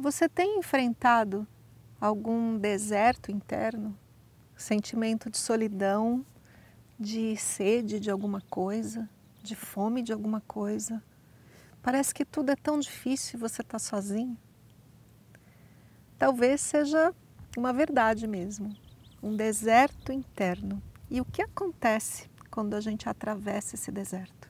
Você tem enfrentado algum deserto interno? Sentimento de solidão, de sede de alguma coisa, de fome de alguma coisa? Parece que tudo é tão difícil e você está sozinho? Talvez seja uma verdade mesmo, um deserto interno. E o que acontece quando a gente atravessa esse deserto?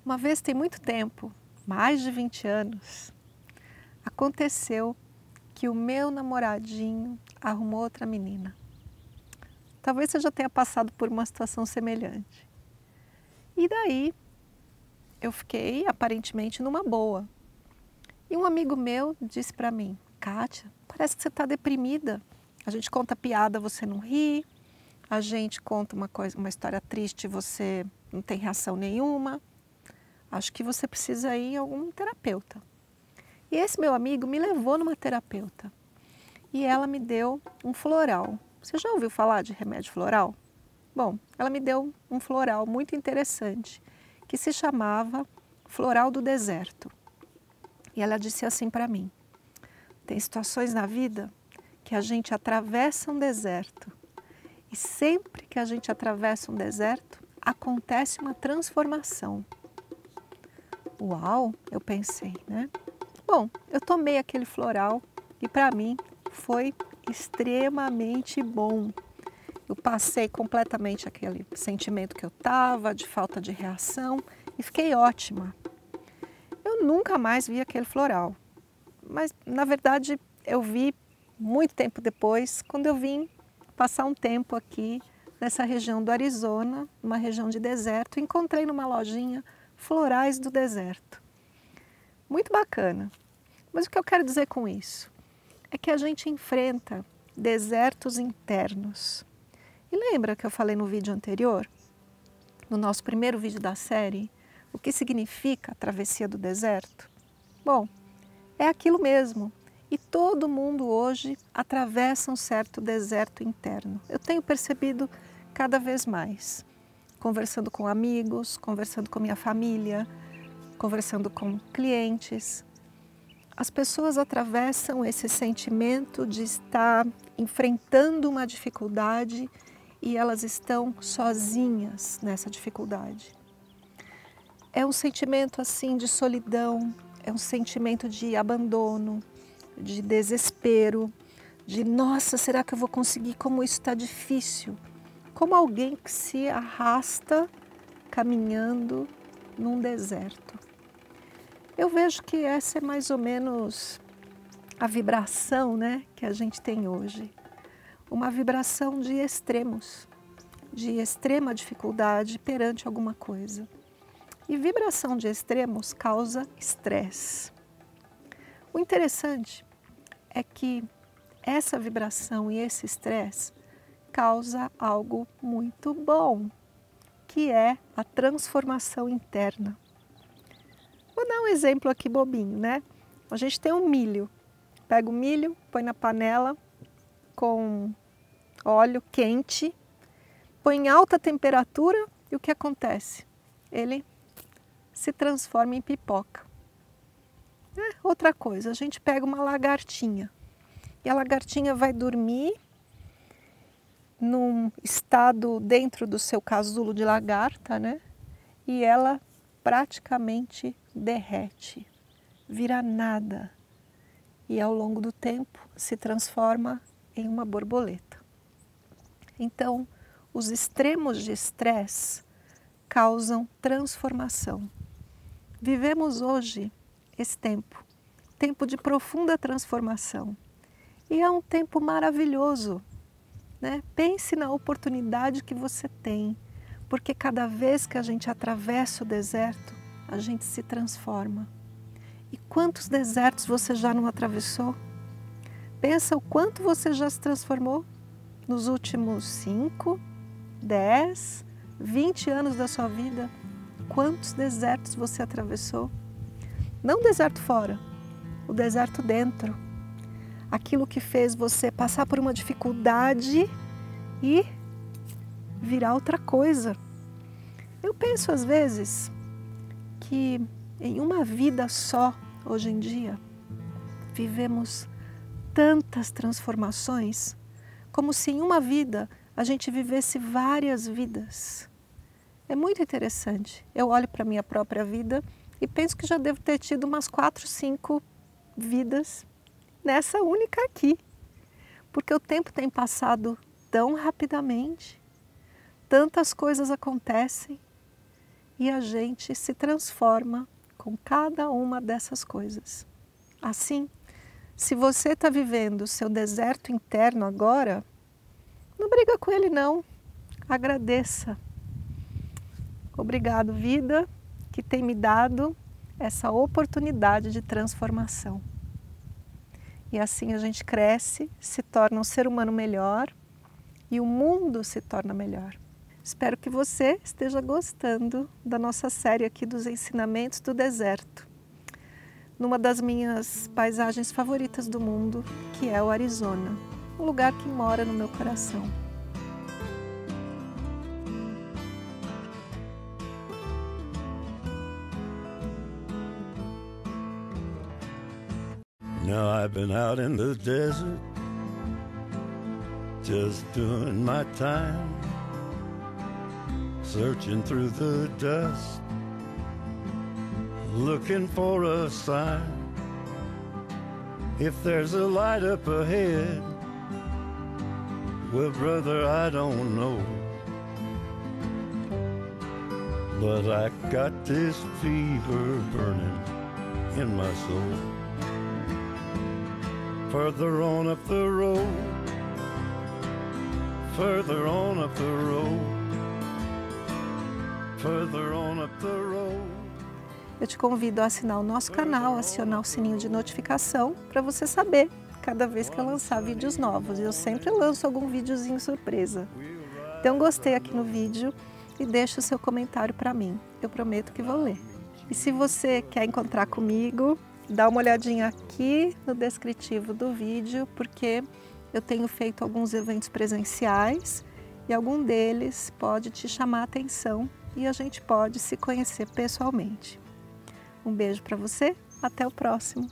Uma vez, tem muito tempo, mais de 20 anos, aconteceu que o meu namoradinho arrumou outra menina. Talvez você já tenha passado por uma situação semelhante. E daí, eu fiquei aparentemente numa boa. E um amigo meu disse para mim: Kátia, parece que você está deprimida. A gente conta piada, você não ri. A gente conta uma história triste, você não tem reação nenhuma. Acho que você precisa ir em algum terapeuta. E esse meu amigo me levou numa terapeuta. E ela me deu um floral. Você já ouviu falar de remédio floral? Bom, ela me deu um floral muito interessante, que se chamava Floral do Deserto. E ela disse assim para mim: tem situações na vida que a gente atravessa um deserto. E sempre que a gente atravessa um deserto, acontece uma transformação. Uau, eu pensei, né? Bom, eu tomei aquele floral e para mim foi extremamente bom. Eu passei completamente aquele sentimento que eu estava, de falta de reação, e fiquei ótima. Eu nunca mais vi aquele floral, mas na verdade eu vi muito tempo depois, quando eu vim passar um tempo aqui nessa região do Arizona, uma região de deserto, encontrei numa lojinha florais do deserto. Muito bacana. Mas o que eu quero dizer com isso é que a gente enfrenta desertos internos. E lembra que eu falei no vídeo anterior, no nosso primeiro vídeo da série, o que significa a travessia do deserto? Bom, é aquilo mesmo. E todo mundo hoje atravessa um certo deserto interno. Eu tenho percebido cada vez mais, conversando com amigos, conversando com minha família, conversando com clientes. As pessoas atravessam esse sentimento de estar enfrentando uma dificuldade e elas estão sozinhas nessa dificuldade. É um sentimento assim de solidão, é um sentimento de abandono, de desespero, de nossa, será que eu vou conseguir? Como isso está difícil? Como alguém que se arrasta caminhando num deserto. Eu vejo que essa é mais ou menos a vibração, né, que a gente tem hoje. Uma vibração de extremos, de extrema dificuldade perante alguma coisa. E vibração de extremos causa estresse. O interessante é que essa vibração e esse estresse causa algo muito bom, que é a transformação interna. Vou dar um exemplo aqui bobinho, né? A gente tem um milho. Pega o milho, põe na panela com óleo quente, põe em alta temperatura e o que acontece? Ele se transforma em pipoca. Outra coisa, a gente pega uma lagartinha e a lagartinha vai dormir num estado dentro do seu casulo de lagarta, né? E ela praticamente derrete, vira nada e ao longo do tempo se transforma em uma borboleta. Então, os extremos de estresse causam transformação. Vivemos hoje esse tempo de profunda transformação e é um tempo maravilhoso, né? Pense na oportunidade que você tem, porque cada vez que a gente atravessa o deserto, a gente se transforma. E quantos desertos você já não atravessou? Pensa o quanto você já se transformou nos últimos 5, 10, 20 anos da sua vida. Quantos desertos você atravessou? Não o deserto fora, o deserto dentro. Aquilo que fez você passar por uma dificuldade e virar outra coisa. Eu penso às vezes que em uma vida só, hoje em dia, vivemos tantas transformações, como se em uma vida a gente vivesse várias vidas. É muito interessante. Eu olho para a minha própria vida e penso que já devo ter tido umas 4, 5 vidas nessa única aqui. Porque o tempo tem passado tão rapidamente, tantas coisas acontecem e a gente se transforma com cada uma dessas coisas. Assim, se você está vivendo o seu deserto interno agora, não briga com ele não, agradeça. Obrigado, vida, que tem me dado essa oportunidade de transformação. E assim a gente cresce, se torna um ser humano melhor e o mundo se torna melhor. Espero que você esteja gostando da nossa série aqui dos ensinamentos do deserto, numa das minhas paisagens favoritas do mundo, que é o Arizona, um lugar que mora no meu coração. Now I've been out in the desert, just doing my time, searching through the dust, looking for a sign. If there's a light up ahead, well, brother, I don't know, but I got this fever burning in my soul. Further on up the road, further on up the road, further on up the road. Eu te convido a assinar o nosso canal, acionar o sininho de notificação para você saber cada vez que eu lançar vídeos novos. Eu sempre lanço algum videozinho surpresa. Então gostei aqui no vídeo e deixa o seu comentário para mim. Eu prometo que vou ler. E se você quer encontrar comigo, dá uma olhadinha aqui no descritivo do vídeo, porque eu tenho feito alguns eventos presenciais e algum deles pode te chamar a atenção e a gente pode se conhecer pessoalmente. Um beijo para você, até o próximo!